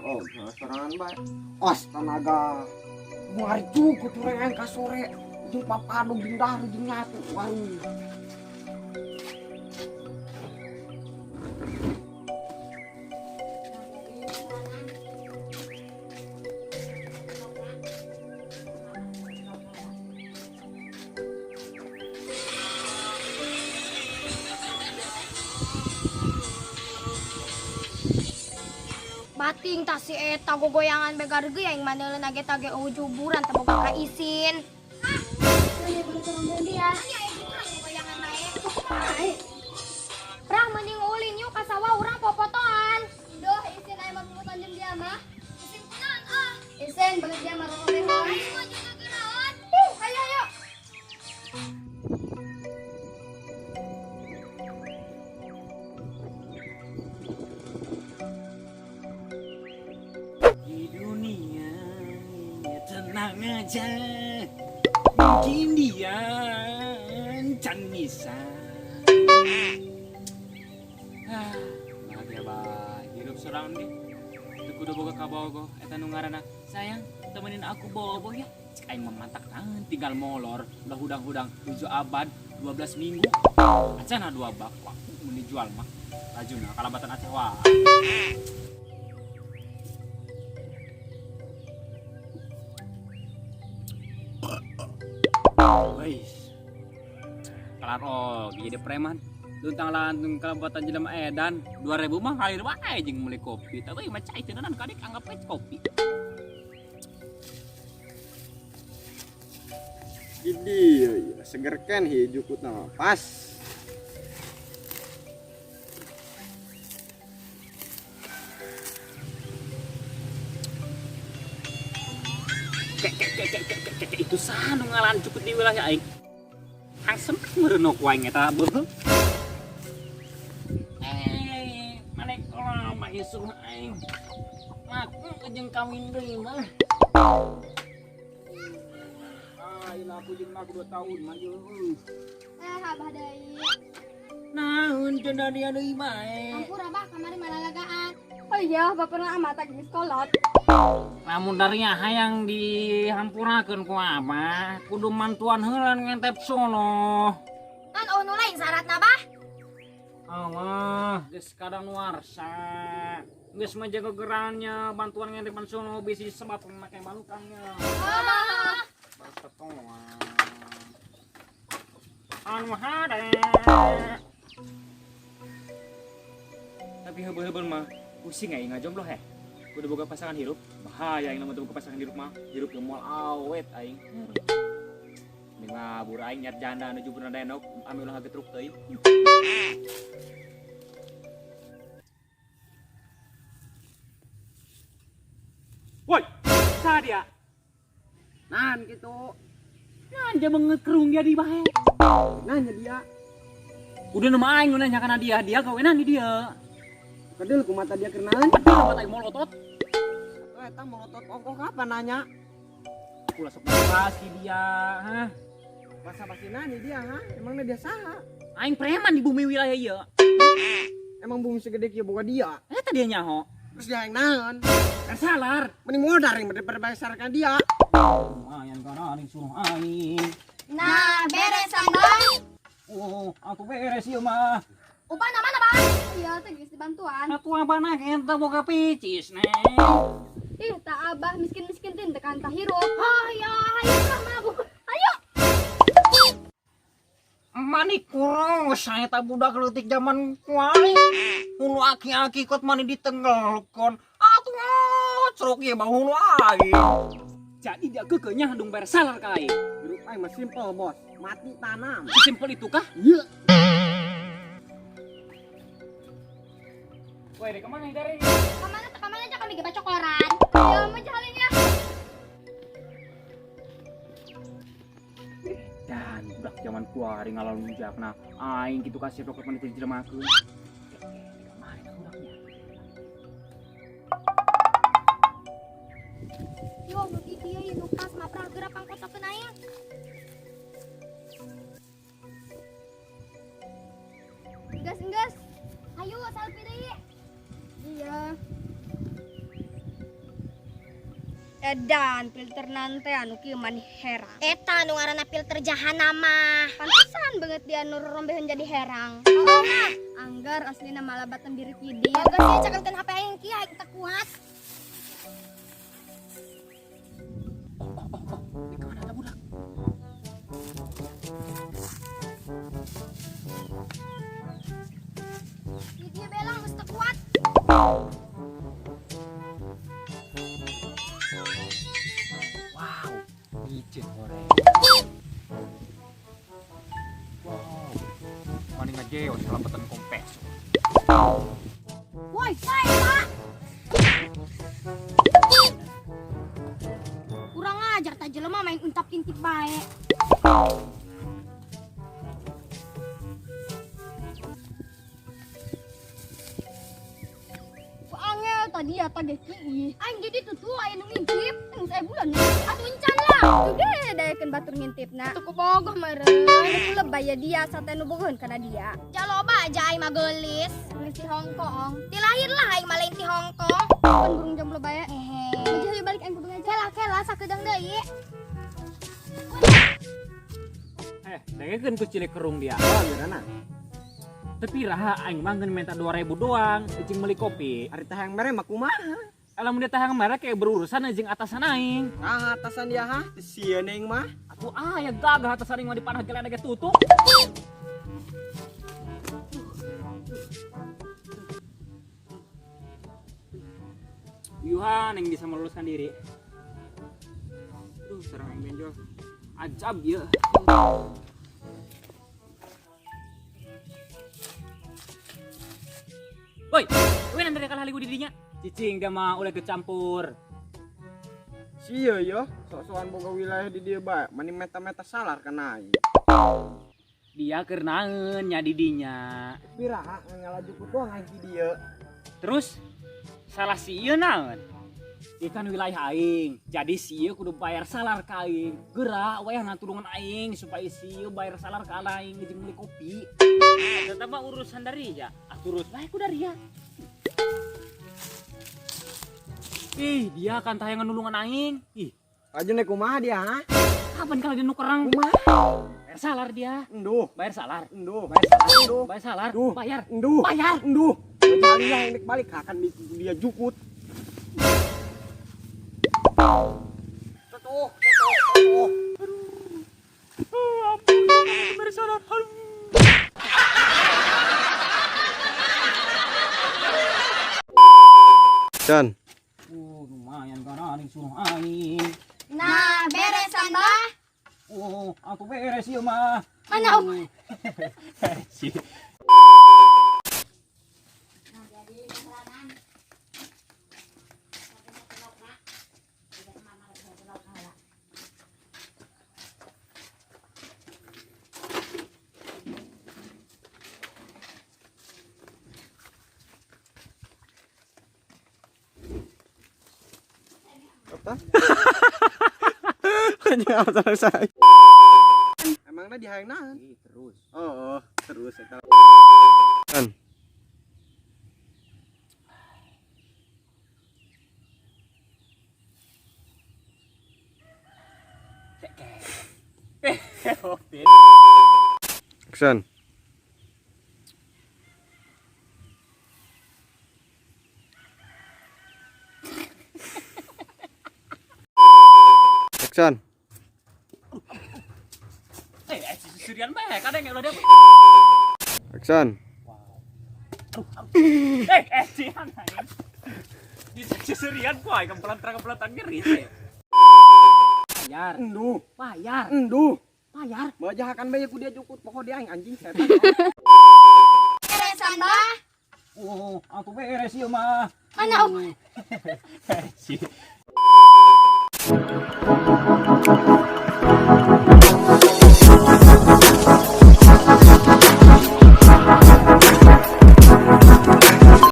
Oh, serangan bae. Astaga. Mari cukup turengan ka sore. Jeung papadu bindar jeung nyatu. Waduh. Bating tas si eta gogoyangan begarge yang mana lagi tage ujuburan teboga kaisin. Ini belum dia. Gogoyangan naik. Rah mending ulin yuk kasawa urang popotoan. Duh isin aya mabutan jeung dia mah. Isin kunaon ah? Isin beungeut dia mah robeh. Ayo juga geraon. Ayo ayo. Tenang aja, mungkin dia can bisa. Bahagia bah, hidup seorang deh. Itu kudu boga kabogo, eta nu ngaranna sayang, temenin aku bobo ya. Cek aing memantak tinggal molor, udah hudang-hudang 7 abad, 12 minggu. Acana 2 bak, waktu mun dijual mah. Rajuna kalabatan aceh wae. Wais, kelar jadi preman. Luntang lantung kelambatan jelema edan 2000 mah ngalir wae jeung meuli kopi. Tapi mah cai teunan kadik anggap we kopi. Gidi ya, seger kan hijukutna pas. Kayak itu sanu ngalan cukup di wilayah aing. Hang sempet merenok wae eta beuh. Manek lama isu aing. Aku jeung kawin deui mah. Ilah aku jeung aku 2 tahun mah yeuh. Abah deui. Naon cenah dia deui bae. Ampur abah kamari malalagaan. Oh iya, bapak pernah amata geus kolot. Lamun darinya hayang dihampurakeun ku abah, kudu mantuan heula ngentep sono. Kan ono lain syaratna bah. Allah, geus kadang warsa. Geus menjaga gerannya, bantuan ngentepan sono bisi sebab memakai balukangnya. Ah. Berketuan. Anu hade. Tapi heubeul mah pusing aing ngajomblo heh. Udah boga pasangan hirup, bahaya yang namanya boga pasangan hirup mah. Hirup yang moal awet aing. Mending ngabur aing nyat janda nuju beuna denok, ame ulah getruk teuing. Woi, sa dia? Nan gitu. Nan dia mengekerung dia di bae. Nanya dia. Udah nama aing nanya kana dia kawenan di dia. Kedel ku mata dia kenalan. Padahal mata aing molotot. Eta melotot ongkoh kapan nanya? Ulah sok basa dia, hah? Basa-basi nanya dia, ha? Emangnya dia saha? Aing preman di bumi wilayah ieu. Emang bumi segede kieu boga dia. Eta dia nyaho. Terus dia yang naon? Kan salar. Mending modar yang berdasarkan dia. Lumayan karena aing suruh aing. Nah, beresan bang. Oh, aku beres ieu mah. Upah mana bang? Iya, teh geus dibantuan. Atuh abana enta boga picis neng. Ih, tak abah miskin-miskin teh tekan tah hirup. Ayo, ayo lah mabuk. Ayo. Mani kurang saya tak budak leutik zaman kuali. Hulu aki-aki kot mani ditenggelkeun. Atuh ngocrok ieu mah hulu aing. Jadi dia kekenya handung bersalar ka aing. Hirup aing mah simpel, Bos. Mati tanam. Sesimpel itu kah? Iya. Woi, dek kemana dari? Kamana aja kami baca koran. Ayo, mau jalan ya. Dan budak zaman kuari ngalalun jakna aing kitu kasih roket mani teh jelemakeun. Kemana budaknya? Yo, bagi dia yang nukas mapra gerak pangkotokeun aya. Gas. Ayo, selfie deui. Iya. Edan filter nante anu kieu mani herang. Eta anu ngaranna filter jahanama. Pantesan banget dia anu rombehun jadi herang. Oh mah, anggar aslina malabatan diri kidi. Bagus sih cakeun HP aing kieu aing teu kuat. Di mana ada budak? Di dia belang geus teu kuat. Wow, micin goreng. Wow, mending aja ya selamatan kompresor. Woi, Pak. Kurang ajar tak jelema main untap-intip bae. Angel tadi ya tadi ki. Aing jadi tutu aya nu ngintip, teu saya bulan atuh encan lah. Tuh ge daekeun batur ngintipna. Tuh bogoh meureun. Anu lebay ya dia sate nu bogoheun kana dia. Jaloba aja aing mah geulis. Geulis di Hongkong. Di lahir lah aing mah lain di Hongkong. Pan burung jam loba ya. Hehe. Jadi balik aing kudu ngajar. Kela sakeudang deui. Dagekeun ku cilik kerung dia. Oh, gimana? Tapi raha aing mah ngeun minta 2.000 doang, ecing meuli kopi. Hari teh yang mere mah kumaha? Alamun dia tahang merah kayak berurusan jeung atasan aing. Ah, atasan dia ha? Sieun aing mah. Atuh aya gagah atasan aing mah dipanah gelana ge tutup. Yuhan yang bisa meluluskan diri. Duh, sareng aing benjol. Ajab ya. Woi, weh nanti kalah ligu dirinya. Cicing dia mah udah kecampur. Sia yo, sok-sokan boga wilayah di dieu bae, mani meta-meta salar kana aing. Dia keurnaeun nya didinya. Piraha ngalajukut doang aing di dieu. Terus salah si ieu naon? Ieu kan wilayah aing. Jadi si ieu kudu bayar salar ka aing. Geura wayahna tulungan aing supaya si ieu bayar salar ka aing jeung beli kopi. Eta mah urusan dari ya. Urus bae ku dari ya. Ih, dia kan tayangan nulungan aing. Ih, Ajene kumaha dia ha? kapan kalau dia nukerang? Kumaha? Bayar salar dia. Enduh, Bayar salar. enduh, Bayar salar. Enduh. Bayar salar. Duh. Bayar. enduh, Bayar. enduh. Bajali lah yang balik akan dia jukut. Tutuh. Ampun, bayar salar. Dan Lumayan kan aing suruh aing. Nah, beresan bah. Oh, aku beres ieu mah. Mana? Si. apa? Hanya selesai. Emangnya di hayang naon? Terus. Oh, terus eta. Kan. Action. Action. Surian bae kadang yang udah Action. Cihan aing. Di surian boy kempelantang ngeri. Bayar. Enduh, Bayar. enduh. Bayar. Bajahakan bae ku dia jukut pokok dia aing anjing setan. Beresan bah. Oh, aku beres ieu mah. Mana? Si.